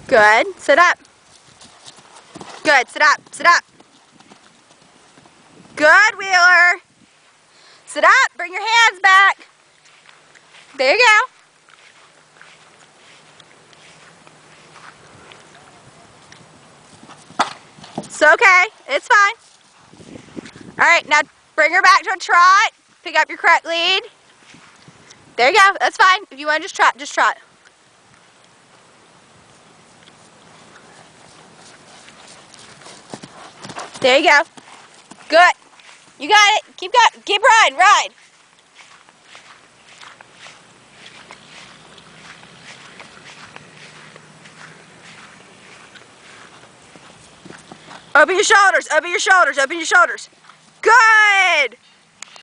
Good. Sit up. Good. Sit up. Sit up. Good, Wheeler. Sit up. Bring your hands back. There you go. It's okay. It's fine. All right, now bring her back to a trot. Pick up your correct lead. There you go. That's fine. If you want to just trot, just trot. There you go. Good. You got it. Keep going. Keep riding. Ride. Open your shoulders. Open your shoulders. Open your shoulders. Good.